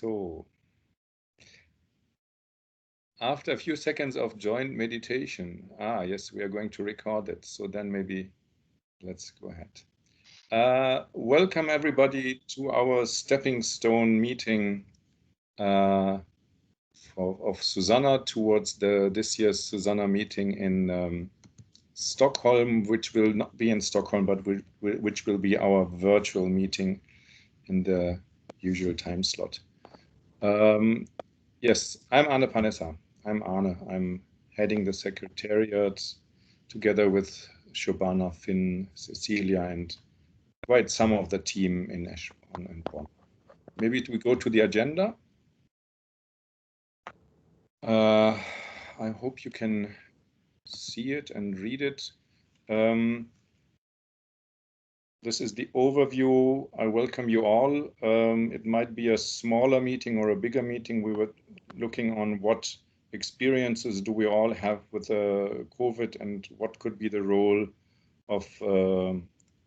So, after a few seconds of joint meditation, yes, we are going to record it. So then maybe let's go ahead. Welcome everybody to our stepping stone meeting of SuSanA towards this year's SuSanA meeting in Stockholm, which will not be in Stockholm, but which will be our virtual meeting in the usual time slot. Yes, I'm Arne Panessa. I'm Arne. I'm heading the secretariat together with Shobana, Finn, Cecilia, and quite some of the team in Eschborn and Bonn. Maybe we go to the agenda. I hope you can see it and read it. This is the overview. I welcome you all. It might be a smaller meeting or a bigger meeting. We were looking on what experiences do we all have with COVID and what could be the role of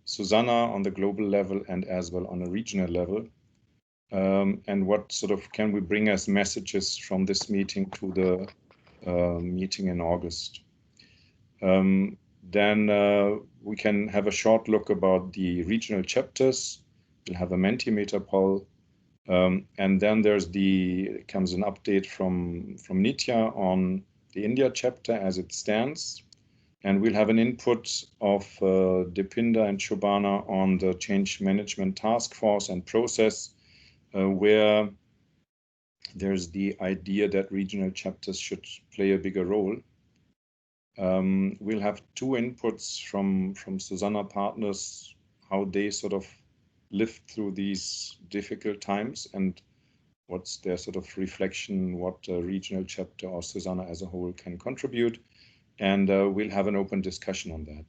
SuSanA on the global level and as well on a regional level. And what sort of can we bring as messages from this meeting to the meeting in August. Then we can have a short look about the regional chapters. We'll have a Mentimeter poll. And then comes an update from Nitya on the India chapter as it stands. And we'll have an input of Deepinder and Shobana on the change management task force and process, where there's the idea that regional chapters should play a bigger role. We'll have two inputs from SuSanA partners, how they sort of lived through these difficult times and what's their sort of reflection, what a regional chapter or SuSanA as a whole can contribute. And we'll have an open discussion on that.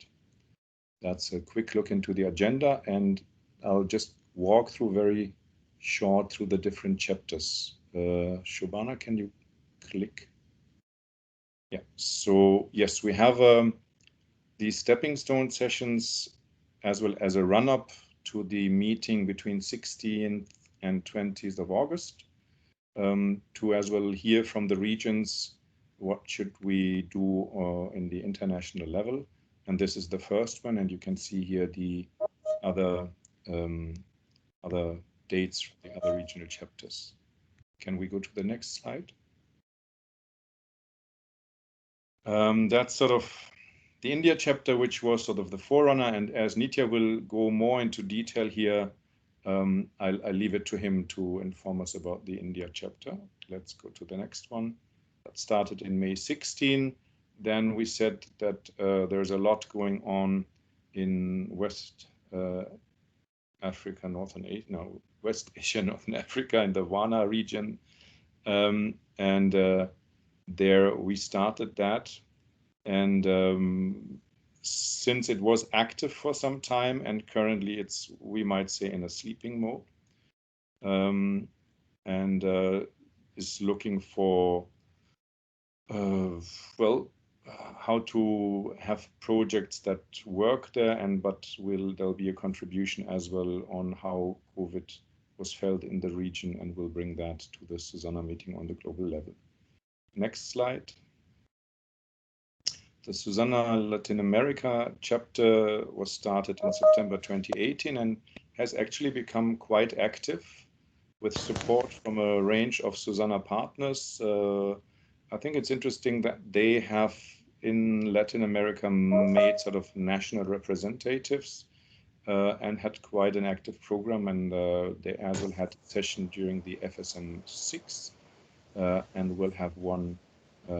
That's a quick look into the agenda, and I'll just walk through very short through the different chapters. Shobana, can you click? Yeah, so yes, we have these stepping stone sessions as well as a run-up to the meeting between 16th and 20th of August to as well hear from the regions what should we do in the international level. And this is the first one, and you can see here the other dates from the other regional chapters. Can we go to the next slide? That's sort of the India chapter, which was sort of the forerunner, and as Nitya will go more into detail here, I'll leave it to him to inform us about the India chapter. Let's go to the next one. That started in May 16. Then we said that there's a lot going on in West Africa, West Asia, Northern Africa, in the Wana region, and there we started that, and since it was active for some time and currently it's, we might say, in a sleeping mode, and is looking for how to have projects that work there, but there'll be a contribution as well on how COVID was felt in the region, and we'll bring that to the SuSanA meeting on the global level. Next slide. The SuSanA Latin America chapter was started in September 2018 and has actually become quite active with support from a range of SuSanA partners. I think it's interesting that they have in Latin America made sort of national representatives and had quite an active program, and they as well had a session during the FSM 6 and will have one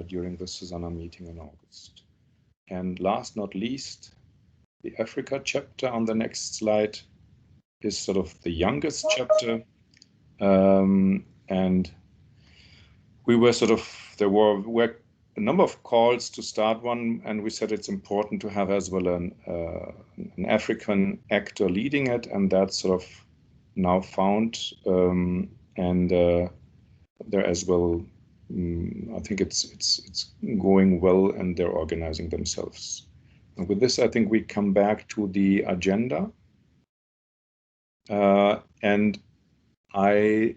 during the SuSanA meeting in August. And last not least, the Africa chapter on the next slide is sort of the youngest chapter, and we were sort of, there were a number of calls to start one, and we said it's important to have as well an African actor leading it, and that's sort of now found, and there as well, I think it's going well, and they're organizing themselves. And with this, I think we come back to the agenda, and I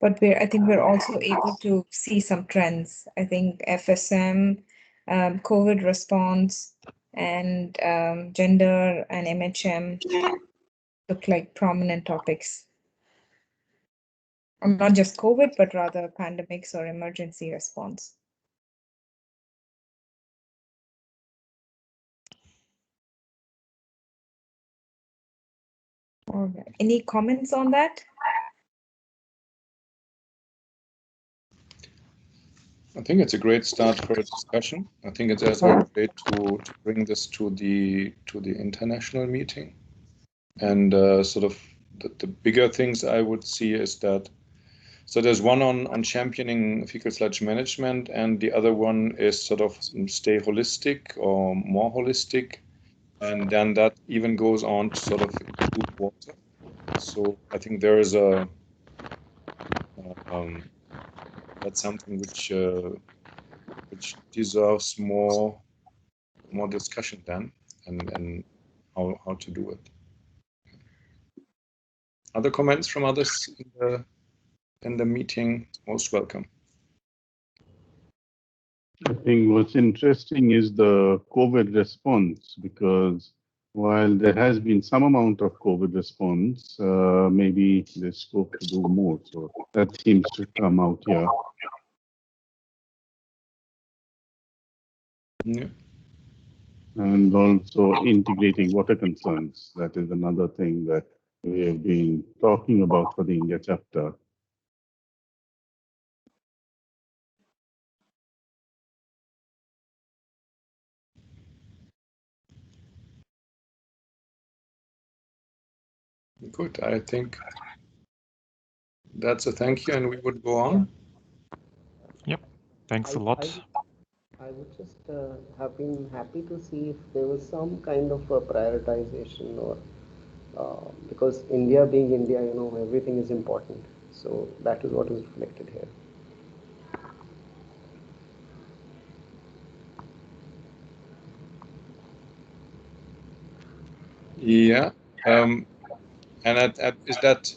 but I think we're also able to see some trends. I think FSM, COVID response, and gender and MHM look like prominent topics. Not just COVID, but rather pandemics or emergency response. All right. Any comments on that? I think it's a great start for a discussion. I think it's as well great to bring this to the international meeting. And sort of the bigger things I would see is that, so there's one on championing fecal sludge management, and the other one is sort of stay holistic or more holistic. And then that even goes on to sort of include water. So I think there is a, that's something which deserves more discussion then, and how to do it. Other comments from others in the meeting? Most welcome. I think what's interesting is the COVID response, because while there has been some amount of COVID response, maybe there's scope to do more. So that seems to come out here. Yeah. And also integrating water concerns. That is another thing that we have been talking about for the India chapter. Good. I think that's a thank you, and we would go on. Yep. Thanks a lot. I would just have been happy to see if there was some kind of a prioritization, or because India being India, you know, everything is important. So that is what is reflected here. Yeah. And is that,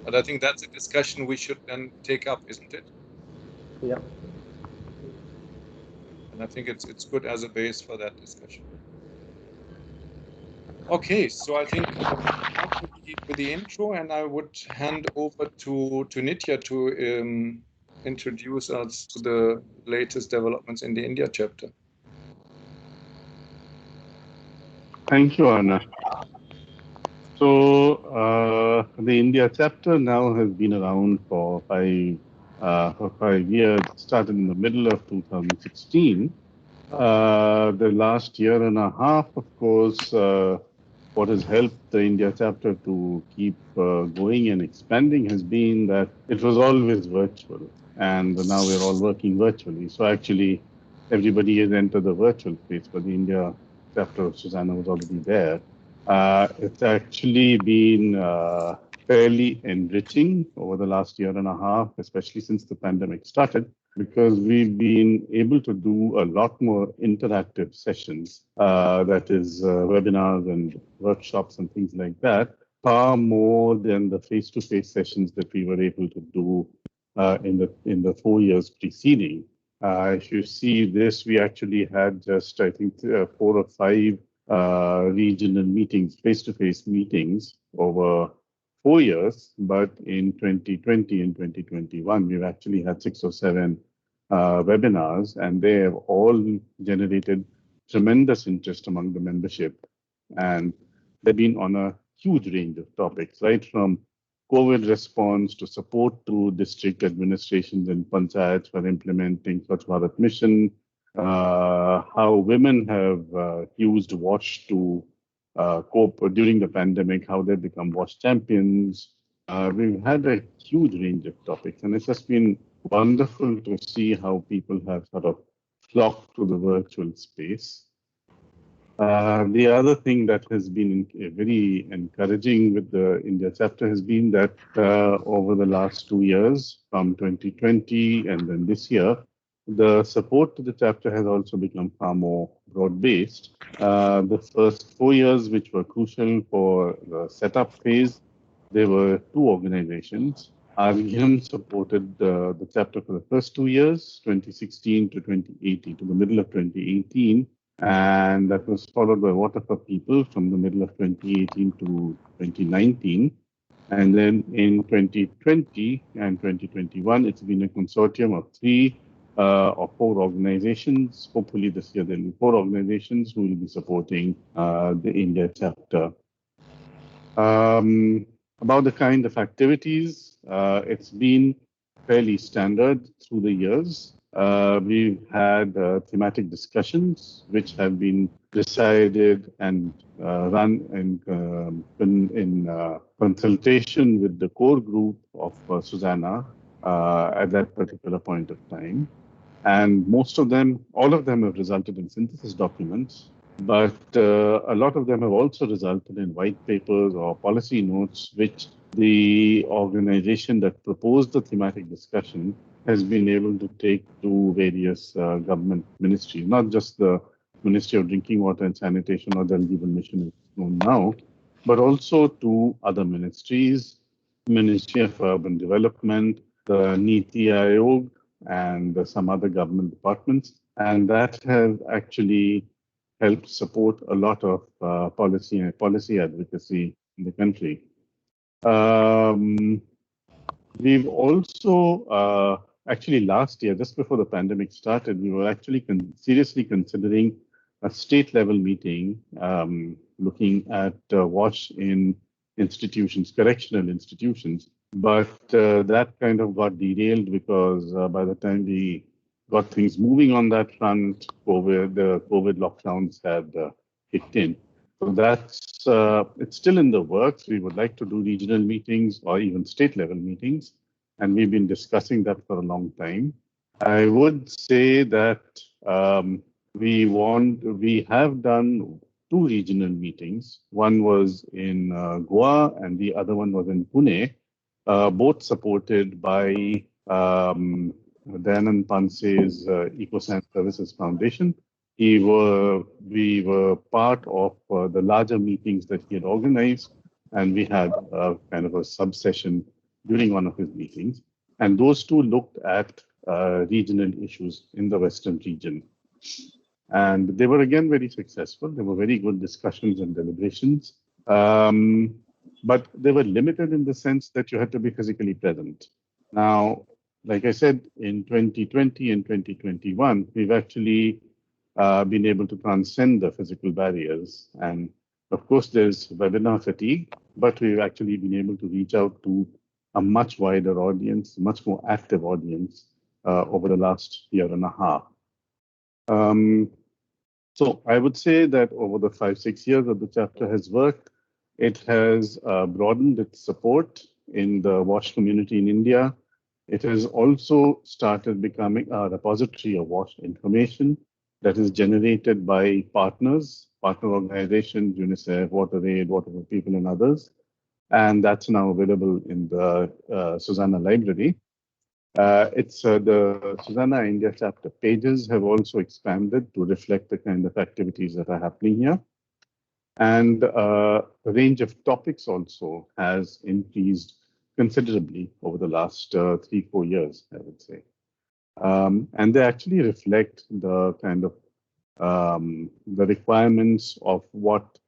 but I think that's a discussion we should then take up, isn't it? Yeah. And I think it's good as a base for that discussion. Okay, so I think with the intro, and I would hand over to Nitya to introduce us to the latest developments in the India chapter. Thank you, Anna. So the India chapter now has been around for 5 years. It started in the middle of 2016. The last year and a half, of course, what has helped the India chapter to keep going and expanding has been that it was always virtual, and now we're all working virtually. So actually, everybody has entered the virtual space, but the India chapter of SuSanA was already there. It's actually been fairly enriching over the last year and a half, especially since the pandemic started, because we've been able to do a lot more interactive sessions, that is webinars and workshops and things like that, far more than the face-to-face sessions that we were able to do in the 4 years preceding. If you see this, we actually had just, I think, 4 or 5 regional meetings, face-to-face meetings over 4 years, but in 2020 and 2021, we've actually had 6 or 7 webinars, and they have all generated tremendous interest among the membership. And they've been on a huge range of topics, right from COVID response to support to district administrations and panchayats for implementing Swachh Bharat mission, how women have used WASH to cope during the pandemic, how they've become WASH champions. We've had a huge range of topics, and it's just been wonderful to see how people have sort of flocked to the virtual space. The other thing that has been very encouraging with the India chapter has been that over the last 2 years, from 2020 and then this year, the support to the chapter has also become far more broad-based. The first 4 years, which were crucial for the setup phase, there were 2 organizations. RGM supported the chapter for the first 2 years, 2016 to 2018, to the middle of 2018. And that was followed by Water for People from the middle of 2018 to 2019. And then in 2020 and 2021, it's been a consortium of 3 or 4 organizations. Hopefully this year there'll be 4 organizations who will be supporting the India chapter. About the kind of activities, it's been fairly standard through the years. We've had thematic discussions which have been decided and run in consultation with the core group of SuSanA at that particular point of time. And most of them, all of them have resulted in synthesis documents, but a lot of them have also resulted in white papers or policy notes, which the organization that proposed the thematic discussion has been able to take to various government ministries, not just the Ministry of Drinking Water and Sanitation or the Jal Jeevan Mission is known now, but also to other ministries, Ministry of Urban Development, the Niti Aayog, and some other government departments. And that has actually helped support a lot of policy advocacy in the country. We've also, actually last year, just before the pandemic started, we were actually seriously considering a state level meeting looking at WASH in institutions, correctional institutions. But that kind of got derailed because by the time we got things moving on that front, the COVID lockdowns had kicked in. So that's it's still in the works. We would like to do regional meetings or even state level meetings, and we've been discussing that for a long time. I would say that we have done 2 regional meetings. One was in Goa and the other one was in Pune, both supported by Dayanand Panse's EcoSan Services Foundation. We were part of the larger meetings that he had organized, and we had kind of a sub-session during one of his meetings. And those 2 looked at regional issues in the Western region. And they were again very successful. They were very good discussions and deliberations. But they were limited in the sense that you had to be physically present. Now, like I said, in 2020 and 2021, we've actually been able to transcend the physical barriers. And of course, there's webinar fatigue, but we've actually been able to reach out to a much wider audience, much more active audience over the last year and a half. So I would say that over the 5-6 years that the chapter has worked, it has broadened its support in the WASH community in India. It has also started becoming a repository of WASH information that is generated by partner organizations, UNICEF, WaterAid, Water for People, and others. And that's now available in the SuSanA library. The SuSanA India chapter pages have also expanded to reflect the kind of activities that are happening here. And the range of topics also has increased considerably over the last 3-4 years, I would say. And they actually reflect the kind of the requirements of what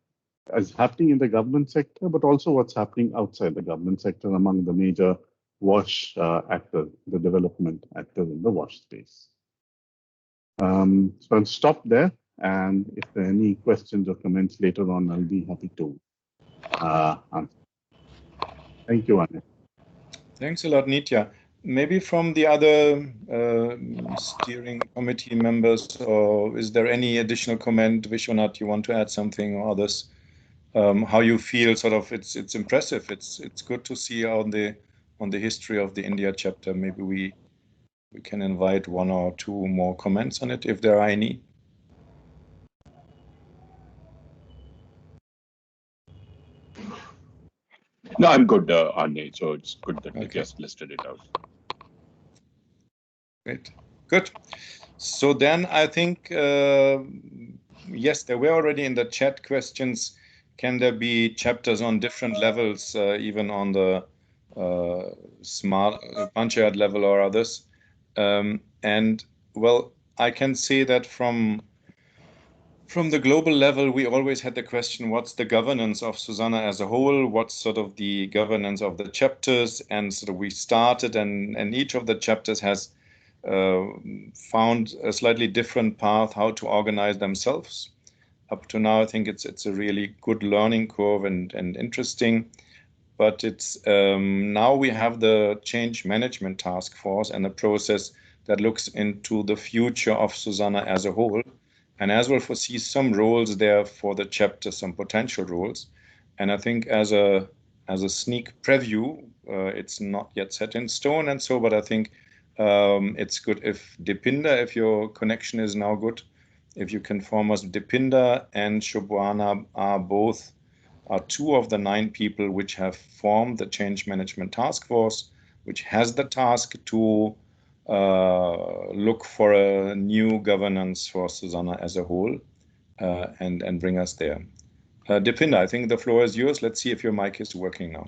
is happening in the government sector, but also what's happening outside the government sector among the major WASH actors, the development actors in the WASH space. So I'll stop there, and if there are any questions or comments later on, I'll be happy to answer. Thank you, Anne. Thanks a lot, Nitya. Maybe from the other steering committee members, or is there any additional comment, Vishwanath, you want to add something, or others? How you feel? Sort of, it's impressive. It's good to see on the history of the India chapter. Maybe we can invite 1 or 2 more comments on it, if there are any. No, I'm good, Arne. So it's good that you just listed it out. Great, good. So then I think, yes, there were already in the chat questions. Can there be chapters on different levels, even on the smart Panchayat level or others. And well, I can say that from the global level, we always had the question, what's the governance of SuSanA as a whole? What's sort of the governance of the chapters? And sort of we started, and each of the chapters has found a slightly different path how to organize themselves. Up to now, I think it's a really good learning curve and interesting. But it's now we have the change management task force and a process that looks into the future of SuSanA as a whole, and as well foresee some roles there for the chapter, some potential roles. And I think as a sneak preview, it's not yet set in stone and so, but I think it's good if Dipinder, if your connection is now good, if you can form us. Dipinder and Shobhana are two of the 9 people which have formed the change management task force, which has the task to look for a new governance for SuSanA as a whole, and bring us there. Dipinder, I think the floor is yours. Let's see if your mic is working now.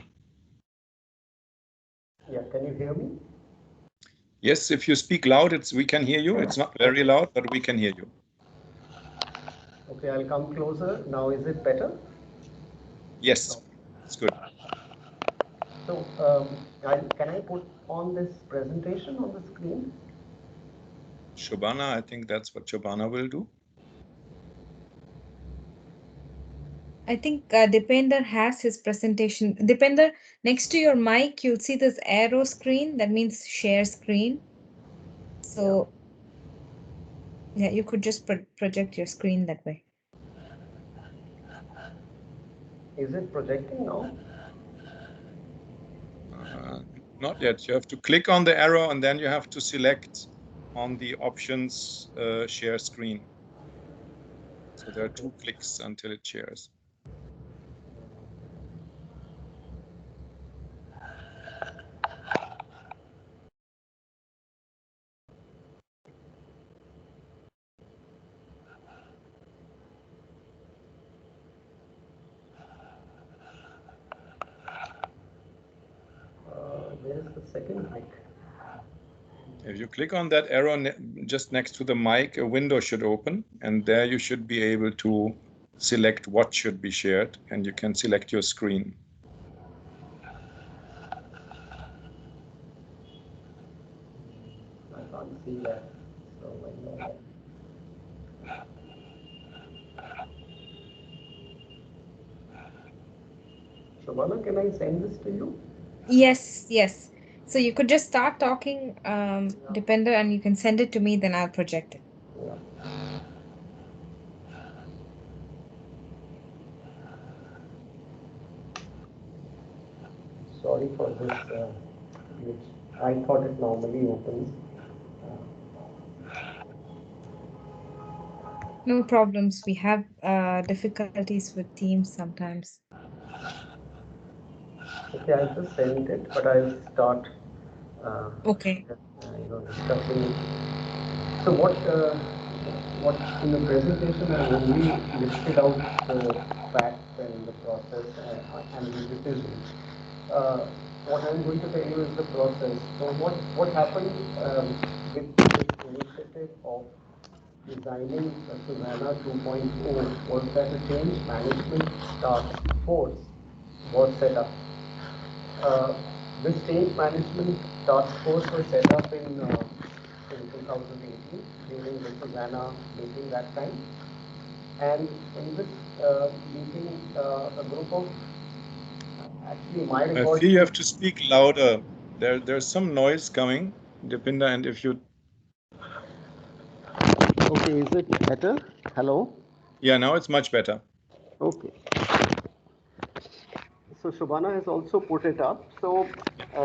Yeah, can you hear me? Yes, if you speak loud, we can hear you. It's not very loud, but we can hear you. Okay, I'll come closer. Now, is it better? Yes, it's good. So, can I put on this presentation on the screen? Shobhana, I think that's what Shobhana will do. I think Dipender has his presentation. Dipender, next to your mic, you'll see this arrow screen. That means share screen. So yeah, you could just project your screen that way. Is it projecting now? Not yet. You have to click on the arrow and then you have to select on the options share screen. So there are 2 clicks until it shares. Where is the second mic? If you click on that arrow just next to the mic, a window should open, and there you should be able to select what should be shared, and you can select your screen. I can't see that. So I know that. Shobhana, can I send this to you? Yes, yes. So you could just start talking, Dipender, and you can send it to me, then I'll project it. Yeah. Sorry for this glitch. I thought it normally opens. No problems. We have difficulties with Teams sometimes. Okay, I just sent it, but I'll start. Okay. Discussing it. So what in the presentation I only listed out the facts and the process and the decisions. What I'm going to tell you is the process. So what happened with this initiative of designing SuSanA 2.0 was that a change management task force was set up. This change management task force was set up in 2018 during the SuSanA meeting that time. And in this meeting, a group of actually my I feel you have to speak louder. There's some noise coming, Dipinder, and if you... Okay, is it better? Hello? Yeah, now it's much better. Okay. So Shobhana has also put it up. So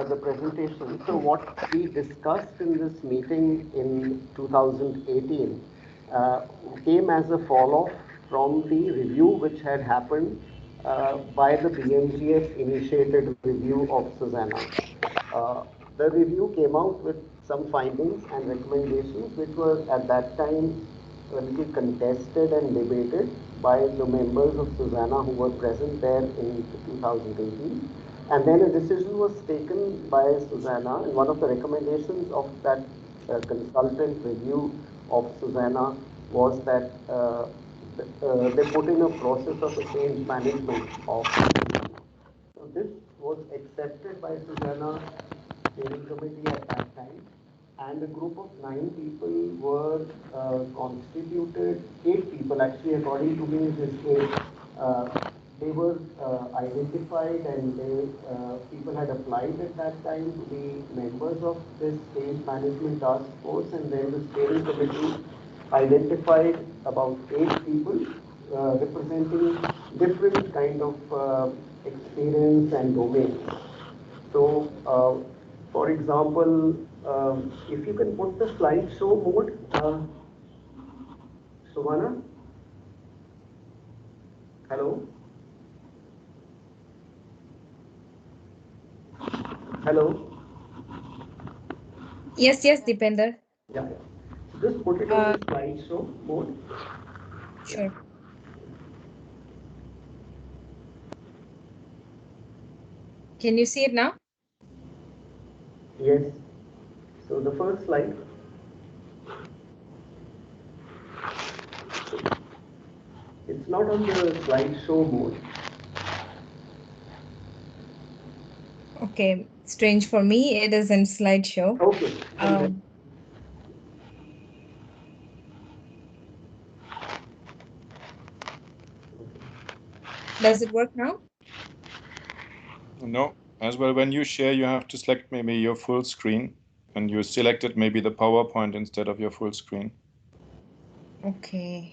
the presentation. So what we discussed in this meeting in 2018 came as a fall-off from the review which had happened by the BMGF initiated review of SuSanA. The review came out with some findings and recommendations which were at that time a little contested and debated by the members of SuSanA who were present there in 2018. And then a decision was taken by SuSanA, and one of the recommendations of that consultant review of SuSanA was that they put in a process of a change management of SuSanA. So this was accepted by SuSanA steering committee at that time, and a group of 9 people were constituted, 8 people actually, according to me, it is 8. They were identified, and people had applied at that time to be members of this change management task force, and then the steering committee identified about 8 people representing different kind of experience and domains. So, for example, if you can put the slideshow mode, Shobana? Hello? Hello? Yes, Dipender. Yeah. Just put it on the slideshow mode. Sure. Can you see it now? Yes. So the first slide. It's not on the slideshow mode. Okay, strange for me. It is in slideshow. Okay. Does it work now? No, as well, when you share, you have to select maybe your full screen, and you selected maybe the PowerPoint instead of your full screen. Okay.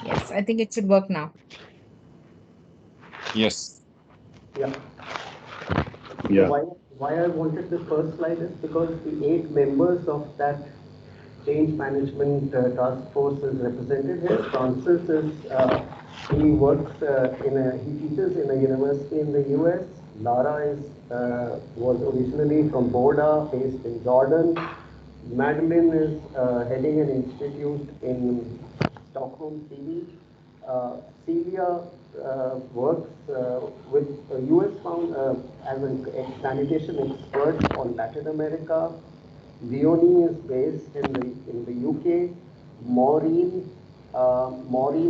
Yes, I think it should work now. Yes. Yeah. Yeah. So why I wanted the first slide is because the 8 members of that change management task force is represented here. Francis is he works he teaches in a university in the US. Lara is was originally from Boda, based in Jordan. Madeline is heading an institute in Stockholm, Sweden. Celia works with a US found as a sanitation expert on Latin America. Leonie is based in the UK. Maureen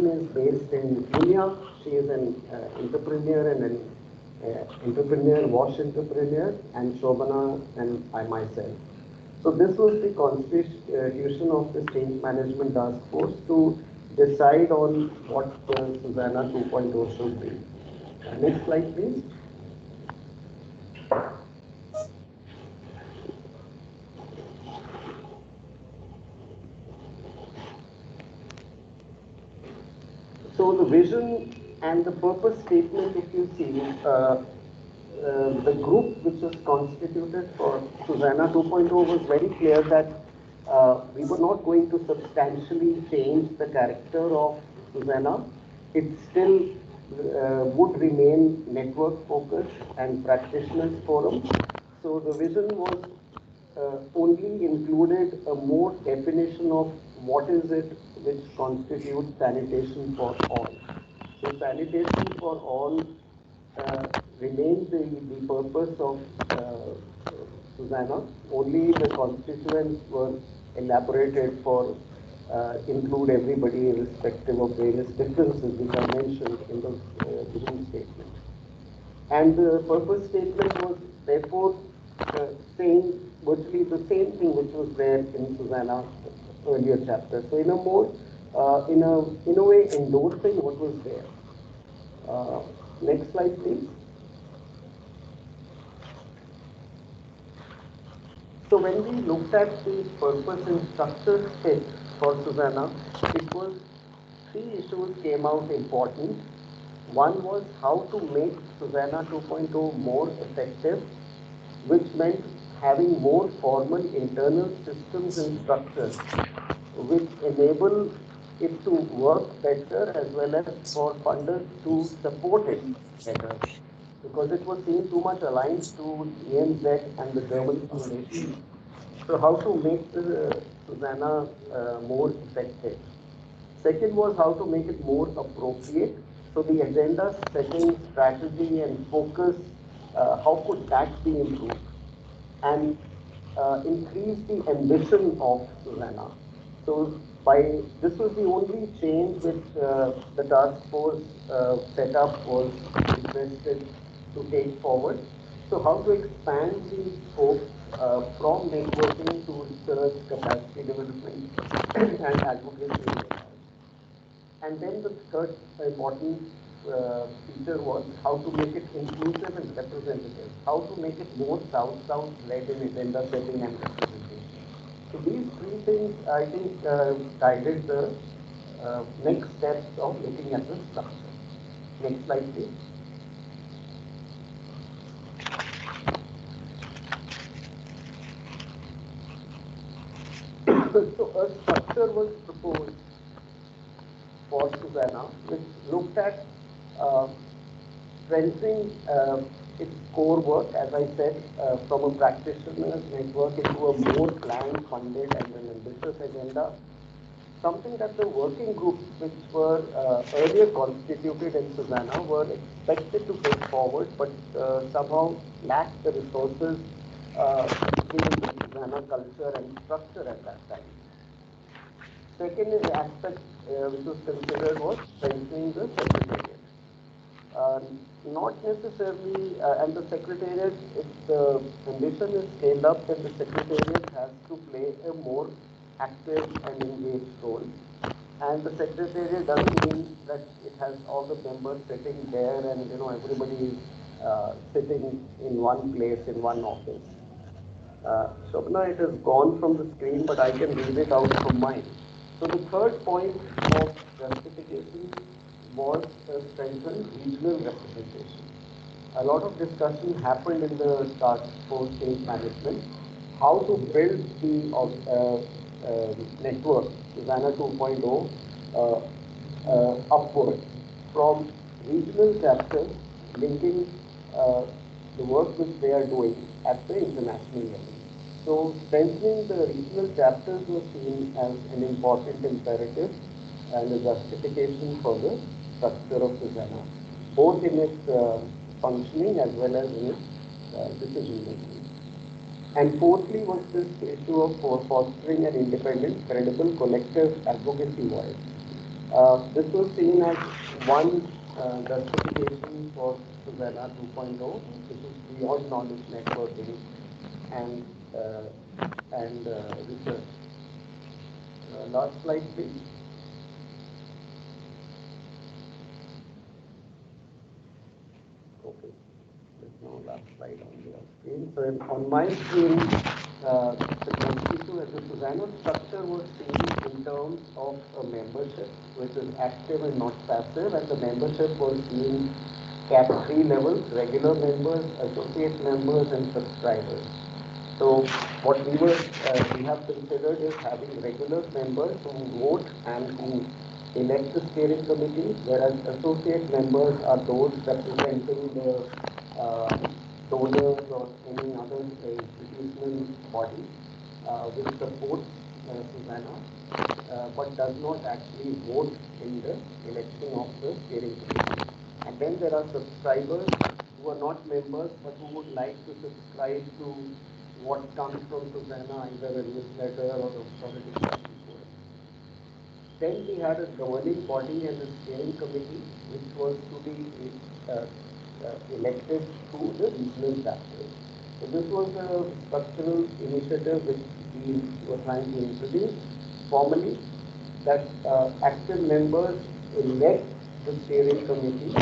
is based in Kenya. She is an entrepreneur and an wash entrepreneur, and Shobana and I myself. So this was the constitution of the change management task force to decide on what SuSanA 2.0 should be. Next slide, please. So the vision and the purpose statement, if you see, the group which was constituted for SuSanA 2.0 was very clear that we were not going to substantially change the character of SuSanA. It still would remain network focused and practitioners forum. So the vision was only included a more definition of what is it which constitutes sanitation for all. So sanitation for all remains the purpose of SuSanA. Only the constituents were elaborated for include everybody irrespective of various differences which I mentioned in the vision statement. And the purpose statement was therefore saying virtually the same thing which was there in SuSanA earlier chapter. So in a more, in a way endorsing what was there. Next slide, please. So when we looked at the purpose and structure fit for SuSanA, it was 3 issues came out important. One was how to make SuSanA 2.0 more effective, which meant having more formal internal systems and structures which enable it to work better as well as for funders to support it better, because it was seen too much aligned to ENZ and the German Foundation. So how to make the SuSanA more effective. Second was how to make it more appropriate. So the agenda setting, strategy and focus, how could that be improved? And increase the ambition of SuSanA. So by this was the only change which the task force setup was requested to take forward. So how to expand the scope from networking to research, capacity development and advocacy. And then the third important feature was how to make it inclusive and representative, how to make it more South-South led in agenda setting and representation. So these three things, I think, guided the next steps of looking at the structure. Next slide, please. So a structure was proposed for SuSanA, which looked at strengthening its core work, as I said, from a practitioner's network into a more client-funded and an ambitious agenda. Something that the working groups, which were earlier constituted in SuSanA, were expected to take forward, but somehow lacked the resources given the SuSanA culture and structure at that time. Second aspect which was considered was strengthening the secretariat. Not necessarily, and the secretariat, if the ambition is scaled up, then the secretariat has to play a more active and engaged role. And the secretariat doesn't mean that it has all the members sitting there and everybody is sitting in one place in one office. Shobna, it has gone from the screen, but I can read it out from mine. So the third point of justification was strengthened regional representation. A lot of discussion happened in the task force change management, how to build the network, SuSanA 2.0, upward from regional chapters linking the work which they are doing at the international level. So strengthening the regional chapters was seen as an important imperative and a justification for the structure of SuSanA, both in its functioning as well as in its decision making. And fourthly was this issue of fostering an independent, credible, collective advocacy voice. This was seen as one justification for SuSanA 2.0, which is beyond knowledge networking and research. Last slide, please. Okay, there's no last slide on your screen. So on my screen, the constituent as a SuSanA structure was seen in terms of a membership, which is active and not passive, and the membership was seen at three levels: regular members, associate members, and subscribers. So what we have considered is having regular members who vote and who elect the steering committee, whereas associate members are those representing the donors or any other institutional body which supports SuSanA but does not actually vote in the election of the steering committee. And then there are subscribers who are not members but who would like to subscribe to what comes from SuSanA, either a newsletter or a discussion forum. Then we had a governing body and a steering committee, which was to be elected through the regional chapters. So this was a structural initiative which we were trying to introduce formally, that active members elect the steering committee.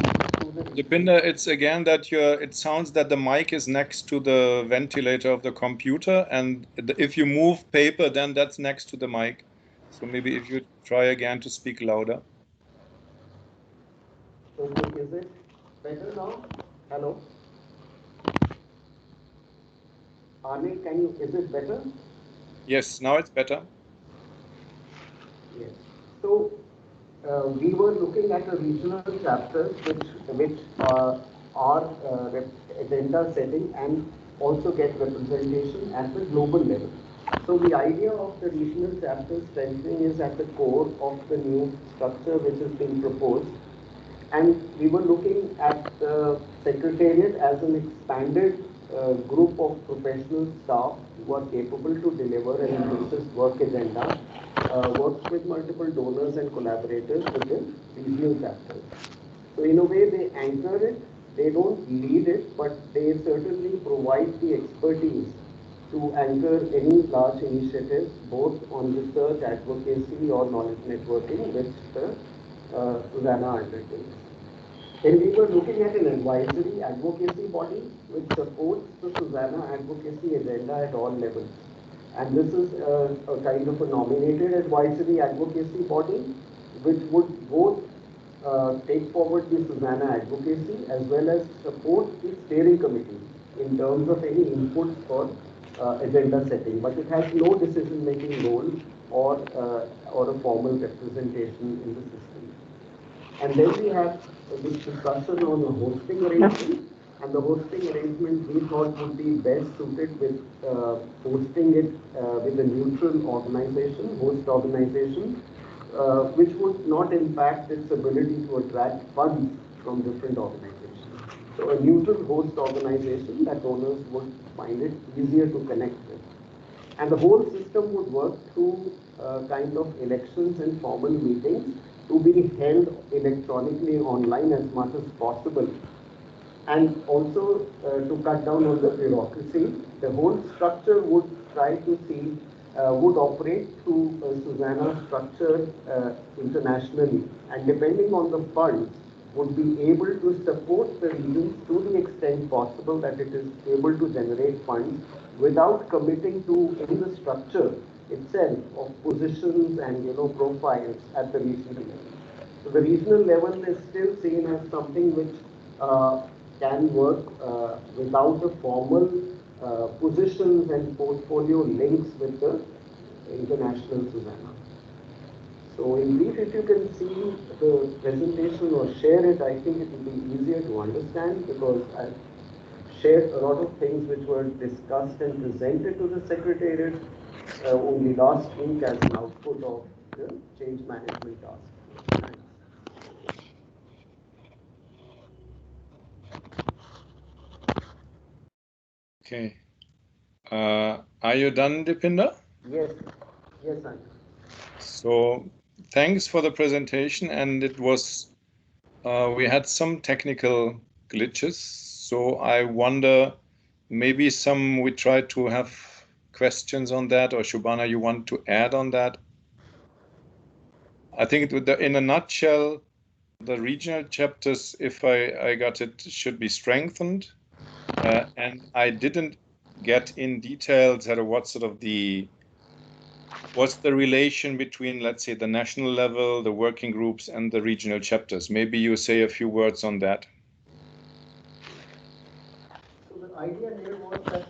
Dipinder, it's again that it sounds that the mic is next to the ventilator of the computer, and if you move paper, then that's next to the mic. So maybe if you try again to speak louder. Okay, is it better now? Hello? Anil, is it better? Yes, now it's better. Yes. So we were looking at the regional chapters which are agenda setting and also get representation at the global level. So the idea of the regional chapter strengthening is at the core of the new structure which is being proposed. And we were looking at the Secretariat as an expanded group of professional staff who are capable to deliver an ambitious work agenda, works with multiple donors and collaborators within regional chapters. So in a way they anchor it, they don't lead it, but they certainly provide the expertise to anchor any large initiatives, both on research, advocacy or knowledge networking, which the SuSanA undertakes. Then we were looking at an advisory advocacy body which supports the SuSanA advocacy agenda at all levels. And this is a kind of a nominated advisory advocacy body which would both take forward the SuSanA advocacy as well as support the steering committee in terms of any input for agenda setting. But it has no decision-making role or a formal representation in the system. And then we have this discussion on the hosting arrangement. And the hosting arrangement we thought would be best suited with hosting it with a neutral organization, host organization, which would not impact its ability to attract funds from different organizations. So a neutral host organization that donors would find it easier to connect with. And the whole system would work through kind of elections and formal meetings to be held electronically online as much as possible. And also to cut down on the bureaucracy, the whole structure would try to see, would operate through SuSanA Structure internationally. And depending on the funds, would be able to support the regions to the extent possible that it is able to generate funds without committing to in the structure itself of positions and profiles at the regional level. So the regional level is still seen as something which can work without a formal positions and portfolio links with the international SuSanA. So in brief, if you can see the presentation or share it, I think it will be easier to understand because I've shared a lot of things which were discussed and presented to the Secretariat only last week as an output of the change management task. Thanks. Okay. Are you done, Dipinder? Yes. Yes, I am. So thanks for the presentation, and it was we had some technical glitches, so I wonder maybe we tried to have questions on that, or Shubhana, you want to add on that? I think in a nutshell, the regional chapters, if I got it, should be strengthened, and I didn't get in details what's the relation between, let's say, the national level, the working groups, and the regional chapters. Maybe you say a few words on that. So the idea here was that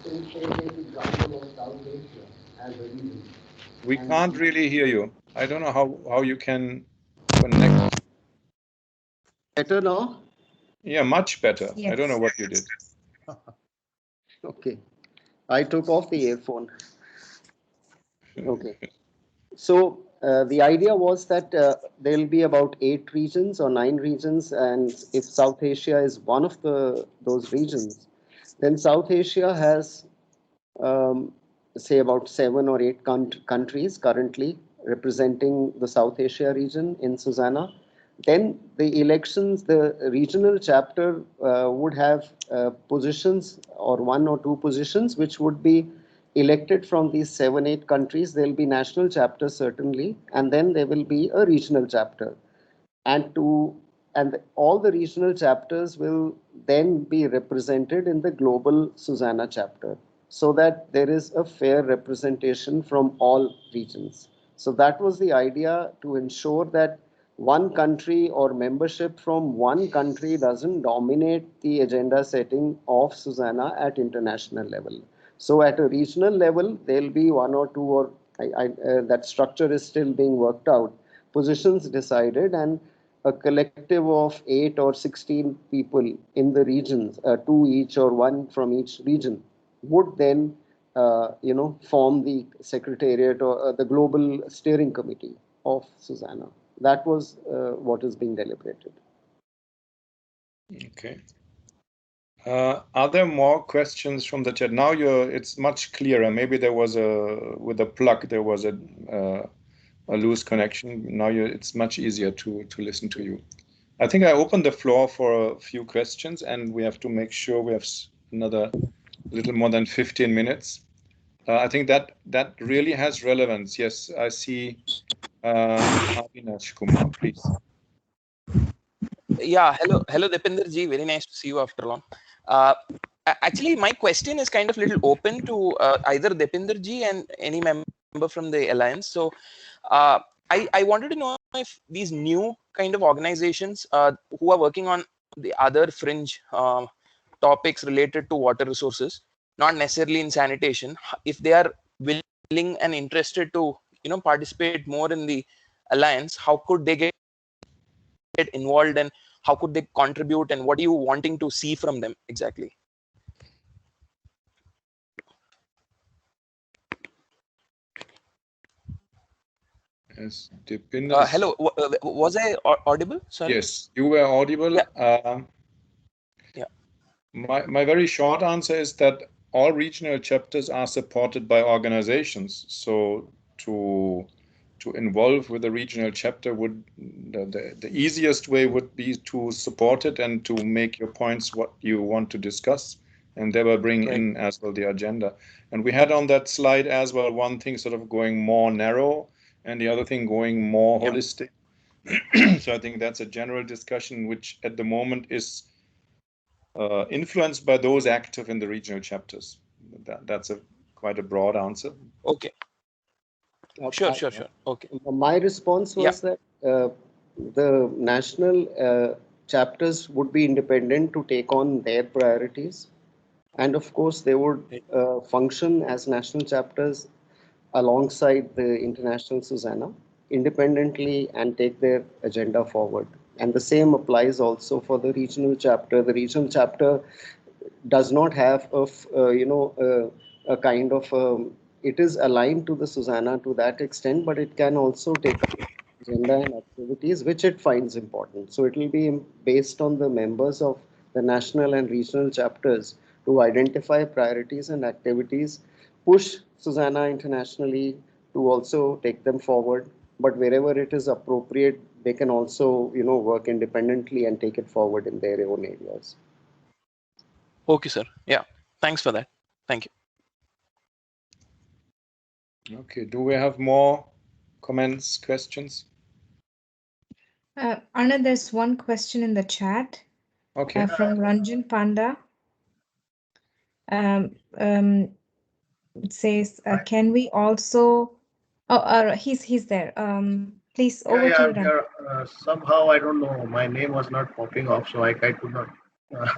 since they take example of South Asia as a region. We can't really hear you. I don't know how you can connect. Better now? Yeah, much better. Yes. I don't know what you did. Okay. I took off the earphone. Okay. So the idea was that there will be about 8 regions or 9 regions, and if South Asia is one of those regions, then South Asia has say about 7 or 8 countries currently representing the South Asia region in SuSanA. Then the elections, the regional chapter would have positions or 1 or 2 positions which would be elected from these 7, 8 countries. There will be national chapters certainly, and then there will be a regional chapter. And all the regional chapters will then be represented in the global SuSanA chapter, so that there is a fair representation from all regions. So that was the idea, to ensure that one country or membership from one country doesn't dominate the agenda setting of SuSanA at international level. So at a regional level, there'll be 1 or 2 or that structure is still being worked out, positions decided, and a collective of 8 or 16 people in the regions, 2 each or 1 from each region, would then form the secretariat or the global steering committee of SuSanA. That was what is being deliberated. Okay. Are there more questions from the chat? Now it's much clearer. Maybe there was with a plug, there was a loose connection. Now it's much easier to listen to you. I think I opened the floor for a few questions, and we have to make sure we have another little more than 15 minutes. I think that really has relevance. Yes, I see Avinash Kumar, please. Yeah, hello Deepinder ji, very nice to see you after long. Actually, my question is kind of little open to either Deepinder ji and any member from the alliance. So I wanted to know if these new kind of organizations who are working on the other fringe topics related to water resources, not necessarily in sanitation, if they are willing and interested to participate more in the alliance, how could they get involved and how could they contribute, and what are you wanting to see from them exactly? Yes, Deepinder. Hello, was I audible? Sorry. Yes, you were audible. Yeah. Yeah. My very short answer is that all regional chapters are supported by organizations. So to involve with a regional chapter would the easiest way would be to support it and to make your points what you want to discuss, and they will bring in as well the agenda. And we had on that slide as well one thing sort of going more narrow and the other thing going more holistic. So I think that's a general discussion which at the moment is influenced by those active in the regional chapters. That's quite a broad answer. Okay. Sure. Okay. My response was that the national chapters would be independent to take on their priorities. And of course, they would function as national chapters alongside the international SuSanA independently and take their agenda forward. And the same applies also for the regional chapter. The regional chapter does not have a kind of it is aligned to the SuSanA to that extent, but it can also take up agenda and activities which it finds important. So it will be based on the members of the national and regional chapters to identify priorities and activities, push SuSanA internationally to also take them forward. But wherever it is appropriate, they can also work independently and take it forward in their own areas. Okay, sir. Yeah, thanks for that. Thank you. Okay, do we have more comments, questions? Anna, there's one question in the chat. Okay. From Ranjan Panda. It says, can we also? He's there. Please over to you. Yeah. Somehow I don't know. My name was not popping up, so I could not.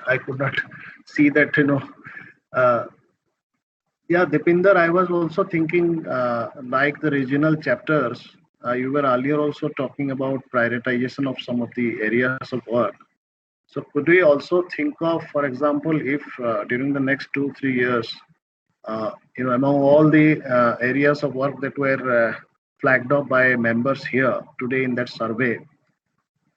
I could not see that. Yeah, Deepinder, I was also thinking like the regional chapters. You were earlier also talking about prioritization of some of the areas of work. So could we also think of, for example, if during the next 2-3 years, among all the areas of work that were flagged up by members here today in that survey,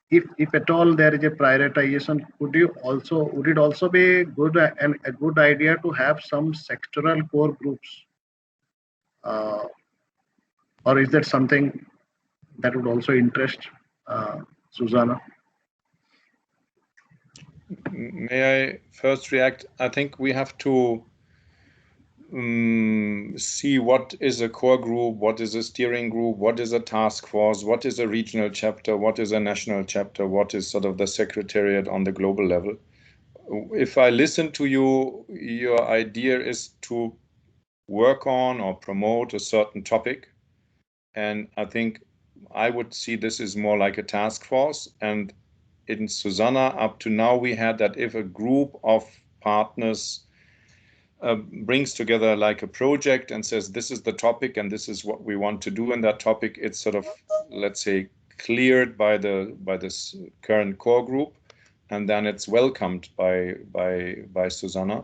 if at all there is a prioritization, would it also be good and a good idea to have some sectoral core groups, or is that something that would also interest SuSanA? May I first react? I think we have to see what is a core group, what is a steering group, what is a task force, what is a regional chapter, what is a national chapter, what is sort of the secretariat on the global level. If I listen to you, your idea is to work on or promote a certain topic. And I think I would see this as more like a task force. And in SuSanA, up to now, we had that if a group of partners brings together like a project and says, this is the topic and this is what we want to do in that topic, it's sort of, let's say, cleared by this current core group, and then it's welcomed by SuSanA.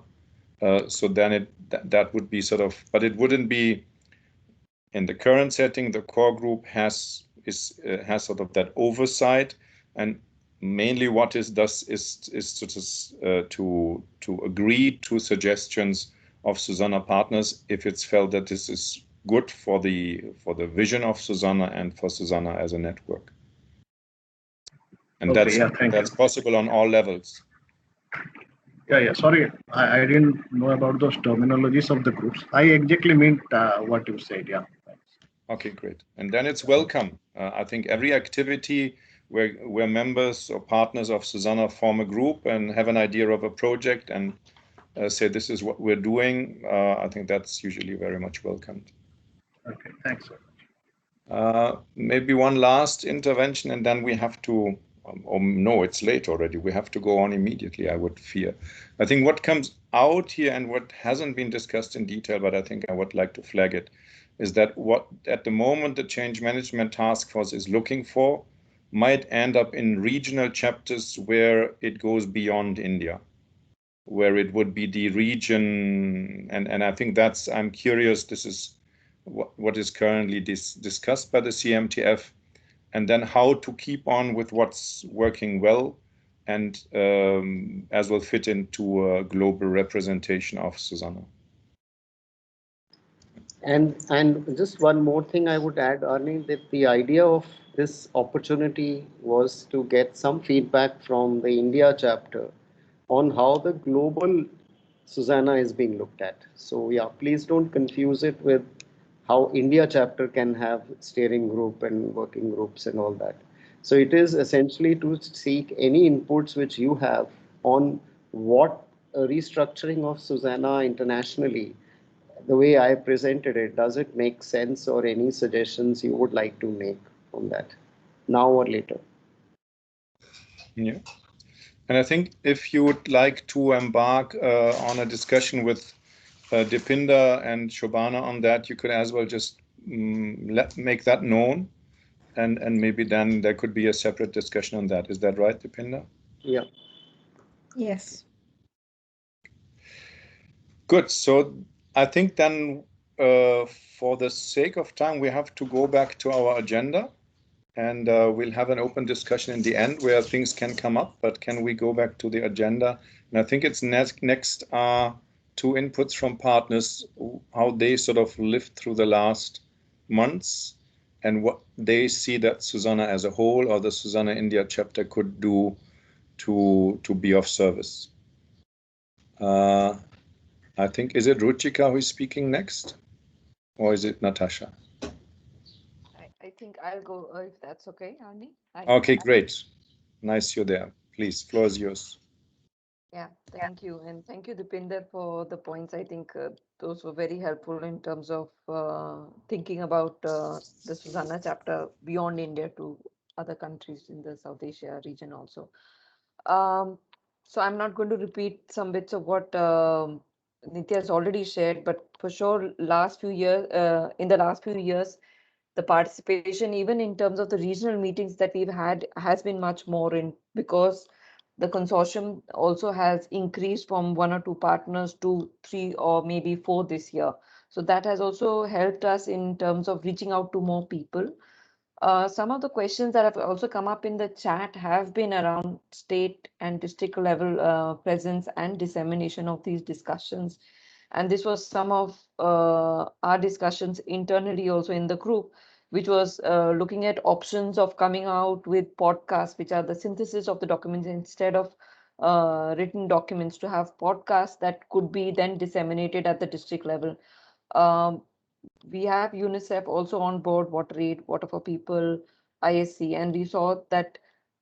So then that would be sort of, but it wouldn't be in the current setting. The core group has sort of that oversight, and mainly what is to agree to suggestions of SuSanA partners if it's felt that this is good for the vision of SuSanA and for SuSanA as a network. And Okay, that's possible on all levels. Yeah. Sorry, I didn't know about those terminologies of the groups. I exactly meant what you said. Yeah. Okay, great. And then it's welcome. I think every activity where members or partners of SuSanA form a group and have an idea of a project and say this is what we're doing, I think that's usually very much welcomed. Okay, thanks. Maybe one last intervention, and then we have to. No, it's late already. We have to go on immediately, I would fear. I think what comes out here and what hasn't been discussed in detail, but I think I would like to flag it, is that what at the moment the change management task force is looking for might end up in regional chapters where it goes beyond India, where it would be the region. And I think I'm curious, this is what is currently discussed by the CMTF, and then how to keep on with what's working well and as well fit into a global representation of SuSanA. And just one more thing I would add, Arnie, that the idea of this opportunity was to get some feedback from the India chapter on how the global SuSanA is being looked at. So yeah, please don't confuse it with how India chapter can have steering group and working groups and all that. So it is essentially to seek any inputs which you have on what a restructuring of SuSanA internationally, the way I presented it, does it make sense, or any suggestions you would like to make on that now or later? Yeah. And I think if you would like to embark on a discussion with Dipinder and Shobhana on that, you could as well just make that known, and maybe then there could be a separate discussion on that. Is that right, Dipinder? Yeah. Yes. Good. So I think then for the sake of time, we have to go back to our agenda, and we'll have an open discussion in the end where things can come up, but can we go back to the agenda? And I think it's next are two inputs from partners, how they sort of lived through the last months and what they see that SuSanA as a whole or the SuSanA India chapter could do to be of service. I think, is it Ruchika who is speaking next, or is it Natasha? I think I'll go if that's okay, Arnie. Okay, great. Nice you're there. Please, floor is yours. Yeah, thank you. And thank you, Dipinder, for the points. I think those were very helpful in terms of thinking about the SuSanA chapter beyond India to other countries in the South Asia region also. So I'm not going to repeat some bits of what Nitya has already shared, but for sure, in the last few years, the participation, even in terms of the regional meetings that we've had, has been much more because the consortium also has increased from 1 or 2 partners to 3 or maybe 4 this year. So that has also helped us in terms of reaching out to more people. Some of the questions that have also come up in the chat have been around state and district level presence and dissemination of these discussions. And this was some of our discussions internally also in the group, which was looking at options of coming out with podcasts, which are the synthesis of the documents instead of written documents, to have podcasts that could be then disseminated at the district level. We have UNICEF also on board, WaterAid, Water for People, ISC, and we saw that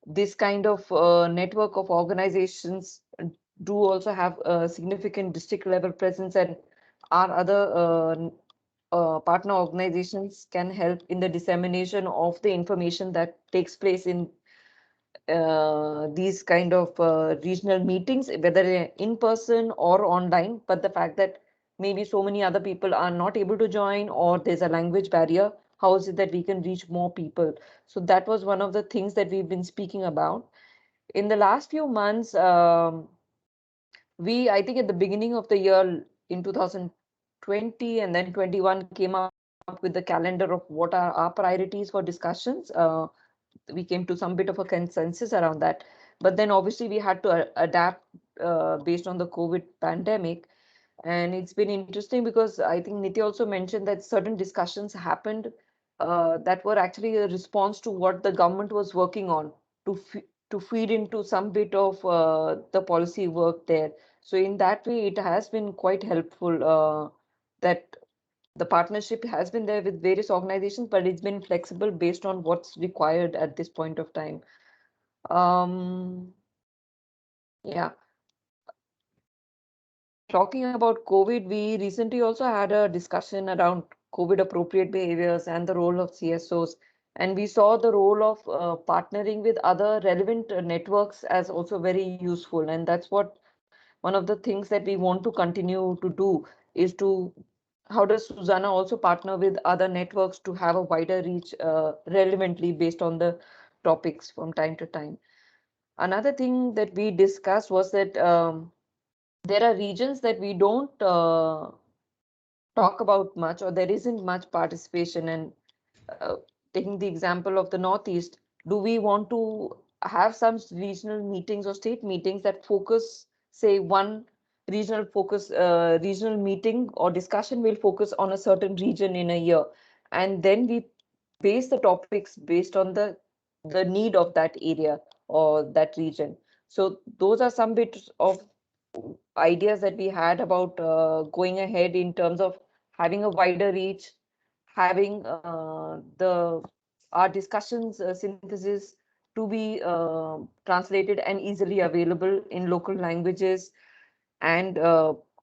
this kind of network of organizations do also have a significant district level presence, and our other partner organizations can help in the dissemination of the information that takes place in these kind of regional meetings, whether in person or online. But the fact that maybe so many other people are not able to join, or there's a language barrier, how is it that we can reach more people? So that was one of the things that we've been speaking about. In the last few months, I think at the beginning of the year in 2020 and then 21 came up with the calendar of what are our priorities for discussions. We came to some bit of a consensus around that. But then obviously we had to adapt based on the COVID pandemic. And it's been interesting because I think Niti also mentioned that certain discussions happened that were actually a response to what the government was working on to to feed into some bit of the policy work there. So in that way, it has been quite helpful that the partnership has been there with various organizations, but it's been flexible based on what's required at this point of time. Yeah. Talking about COVID, we recently also had a discussion around COVID appropriate behaviors and the role of CSOs. And we saw the role of partnering with other relevant networks as also very useful. And that's what one of the things that we want to continue to do is to how does SuSanA also partner with other networks to have a wider reach relevantly based on the topics from time to time. Another thing that we discussed was that there are regions that we don't talk about much or there isn't much participation. And taking the example of the Northeast, do we want to have some regional meetings or state meetings that focus, say, one regional meeting or discussion will focus on a certain region in a year, and then we base the topics based on the need of that area or that region. So those are some bits of ideas that we had about going ahead in terms of having a wider reach, having the our discussions synthesis to be translated and easily available in local languages, and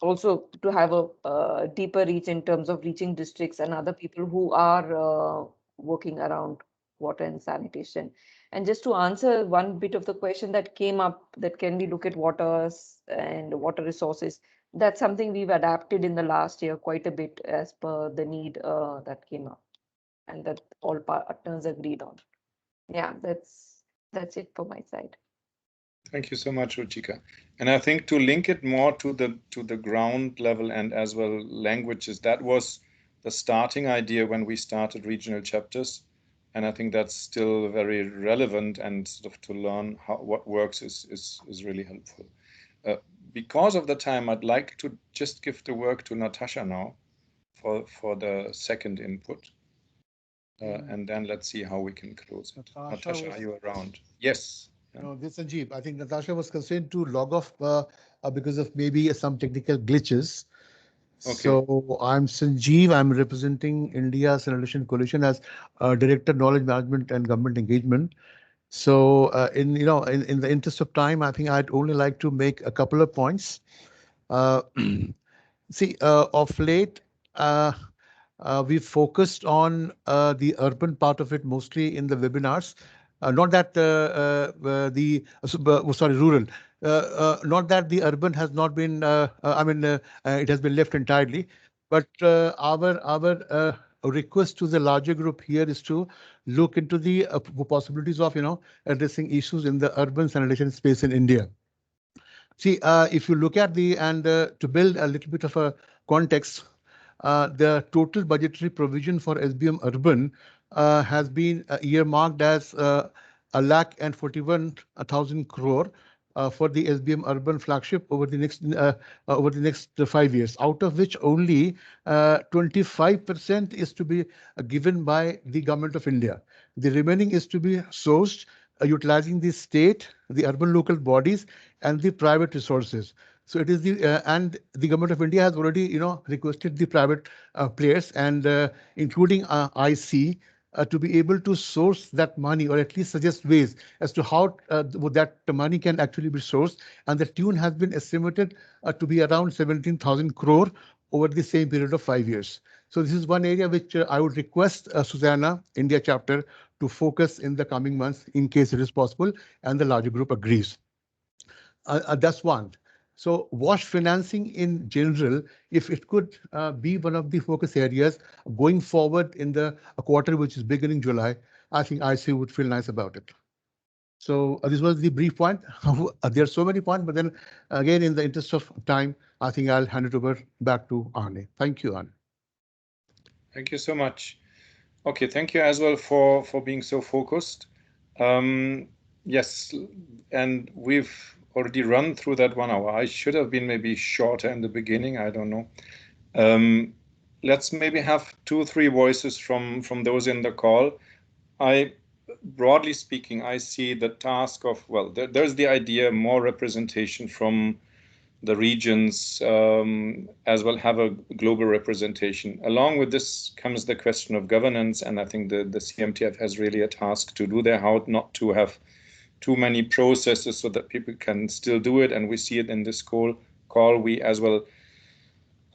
also to have a deeper reach in terms of reaching districts and other people who are working around water and sanitation. And just to answer one bit of the question that came up, that can we look at waters and water resources, that's something we've adapted in the last year quite a bit as per the need that came up and that all partners agreed on. Yeah, that's it for my side. Thank you so much, Ruchika. And I think to link it more to the ground level and as well languages, that was the starting idea when we started regional chapters. And I think that's still very relevant, and sort of to learn what works is really helpful. Because of the time, I'd like to just give the work to Natasha now for the second input. And then let's see how we can close it. Natasha, are you around? Yes. No, this is Sanjeev. I think Natasha was constrained to log off because of maybe some technical glitches. Okay. So I'm Sanjeev. I'm representing India Sanitation Coalition as Director Knowledge Management and Government Engagement. So in the interest of time, I think I'd only like to make a couple of points. See, of late, we focused on the urban part of it mostly in the webinars. Not that rural. Not that the urban has not been, it has been left entirely. But our request to the larger group here is to look into the possibilities of, addressing issues in the urban sanitation space in India. See, if you look at to build a little bit of a context, the total budgetary provision for SBM Urban has been earmarked as 1,41,000 crore for the SBM Urban flagship over the next 5 years, out of which only 25% is to be given by the Government of India. The remaining is to be sourced utilizing the state, the urban local bodies, and the private resources. So it is and the Government of India has already, requested the private players and including IC to be able to source that money, or at least suggest ways as to how that money can actually be sourced. And the tune has been estimated to be around 17,000 crore over the same period of 5 years. So this is one area which I would request SuSanA India Chapter to focus in the coming months in case it is possible and the larger group agrees. That's one. So wash financing in general, if it could be one of the focus areas going forward in the quarter which is beginning July, I think IC would feel nice about it. So this was the brief point. There are so many points, but then again, in the interest of time, I think I'll hand it over back to Arne. Thank you, Arne. Thank you so much. Okay, thank you as well for being so focused. Yes, and we've already run through that 1 hour. I should have been maybe shorter in the beginning. I don't know. Let's maybe have 2 or 3 voices from those in the call. Broadly speaking, I see the task of, well, there's the idea more representation from the regions as well have a global representation. Along with this comes the question of governance, and I think the CMTF has really a task to do there, how not to have too many processes so that people can still do it. And we see it in this call. We as well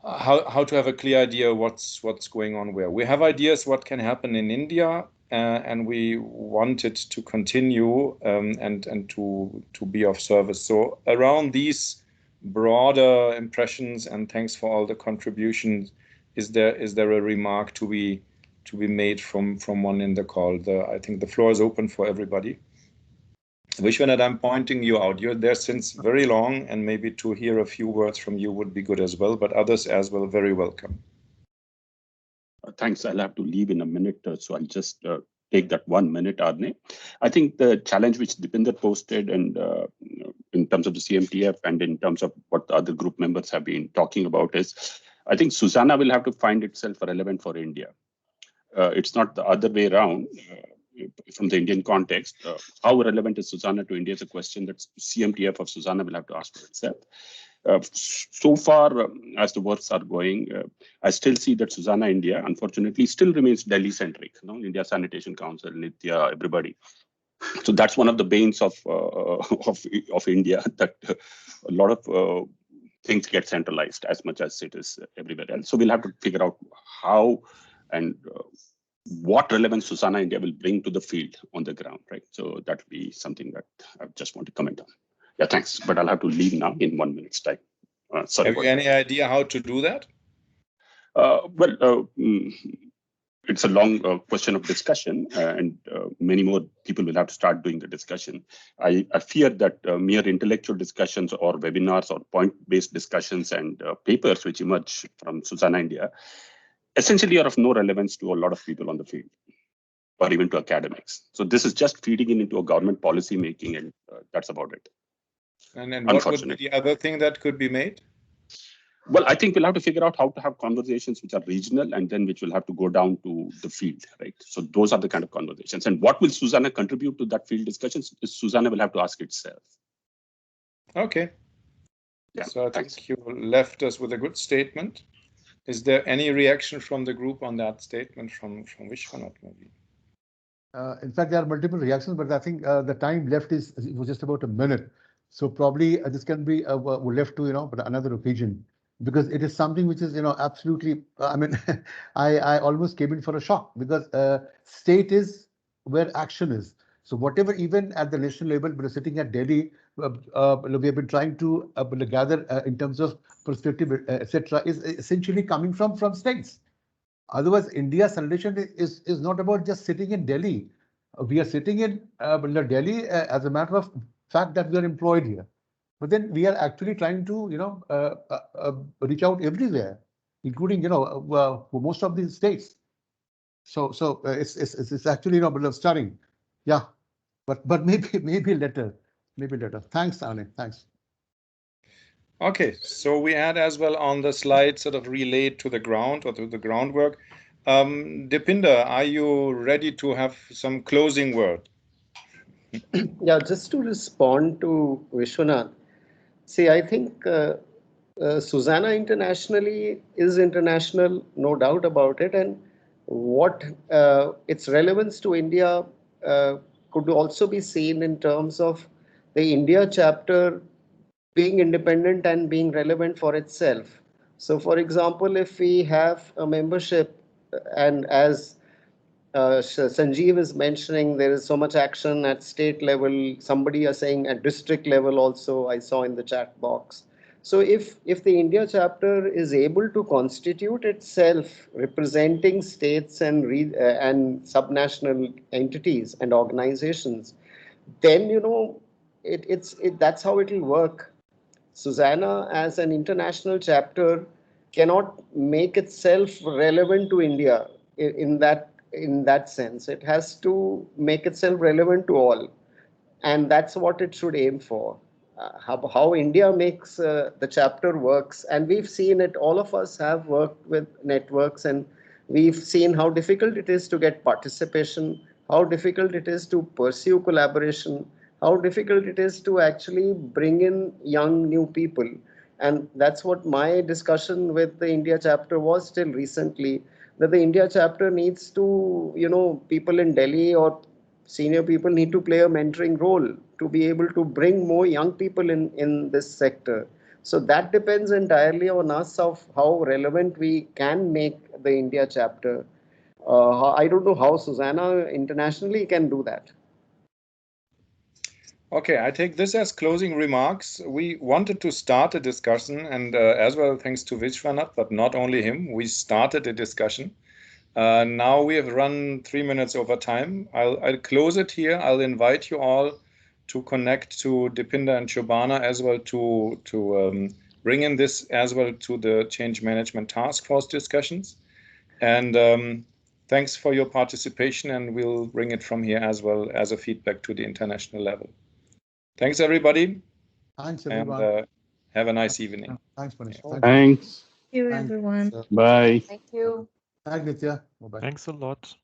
how to have a clear idea what's going on where. We have ideas what can happen in India, and we want it to continue and to be of service. So around these broader impressions, and thanks for all the contributions, is there a remark to be made from one in the call? I think the floor is open for everybody. Vishwanath, I'm pointing you out. You're there since very long, and maybe to hear a few words from you would be good as well, but others as well, very welcome. Thanks. I'll have to leave in a minute, so I'll just take that 1 minute, Arne. I think the challenge which Dipinder posted, and in terms of the CMTF and in terms of what the other group members have been talking about, is I think SuSanA will have to find itself relevant for India. It's not the other way around. From the Indian context, how relevant is SuSanA to India is a question that CMTF of SuSanA will have to ask for itself. So far, as the works are going, I still see that SuSanA India, unfortunately, still remains Delhi-centric. India Sanitation Council, Nitya, everybody. So that's one of the banes of India, that a lot of things get centralized as much as it is everywhere else. So we'll have to figure out how and what relevance SuSanA India will bring to the field on the ground, right? So that will be something that I just want to comment on. Yeah, thanks. But I'll have to leave now in 1 minute's time. Sorry. Have you any idea how to do that? It's a long question of discussion, and many more people will have to start doing the discussion. I fear that mere intellectual discussions or webinars or point-based discussions and papers which emerge from SuSanA India essentially are of no relevance to a lot of people on the field, or even to academics. So this is just feeding into a government policy making, and that's about it. And then what would be the other thing that could be made? Well, I think we'll have to figure out how to have conversations which are regional, and then which will have to go down to the field, right? So those are the kind of conversations. And what will SuSanA contribute to that field discussions? SuSanA will have to ask itself. Okay. Yeah, so I think you left us with a good statement. Is there any reaction from the group on that statement from Vishwanath, maybe? In fact, there are multiple reactions, but I think the time left was just about a minute. So probably this can be left to another occasion, because it is something which is absolutely. I mean, I almost came in for a shock, because state is where action is. So whatever, even at the national level, but sitting at Delhi, we have been trying to gather in terms of perspective, etc., is essentially coming from states. Otherwise, India's sanitation is not about just sitting in Delhi. We are sitting in Delhi as a matter of fact that we are employed here. But then we are actually trying to, reach out everywhere, including, most of these states. So it's actually, stunning. Yeah, but maybe later. Thanks, Arne. Thanks. Okay, so we had as well on the slide sort of relate to the ground, or to the groundwork. Dipinder, are you ready to have some closing word? Yeah, just to respond to Vishwanath. See, I think SuSanA internationally is international, no doubt about it. And what its relevance to India could also be seen in terms of the India chapter being independent and being relevant for itself. So, for example, if we have a membership, and as Sanjeev is mentioning, there is so much action at state level. Somebody is saying at district level also, I saw in the chat box. So if the India chapter is able to constitute itself representing states and subnational entities and organizations, then that's how it will work. SuSanA as an international chapter cannot make itself relevant to India in that sense. It has to make itself relevant to all, and that's what it should aim for. How India makes the chapter works, and we've seen it. All of us have worked with networks, and we've seen how difficult it is to get participation, how difficult it is to pursue collaboration, how difficult it is to actually bring in young new people. And that's what my discussion with the India chapter was till recently, that the India chapter needs to, people in Delhi or senior people need to play a mentoring role to be able to bring more young people in this sector. So that depends entirely on us of how relevant we can make the India chapter. I don't know how SuSanA internationally can do that. Okay, I take this as closing remarks. We wanted to start a discussion, and as well, thanks to Vishwanath, but not only him, we started a discussion. Now we have run 3 minutes over time. I'll close it here. I'll invite you all to connect to Dipinder and Shobhana as well to bring in this as well to the Change Management Task Force discussions. And thanks for your participation, and we'll bring it from here as well as a feedback to the international level. Thanks, everybody. Thanks, everyone. And have a nice evening. Thanks, Manish. Thanks. Thank you, Thanks. everyone. Bye. Thank you. Thanks, Nitya. Bye-bye. Thanks a lot.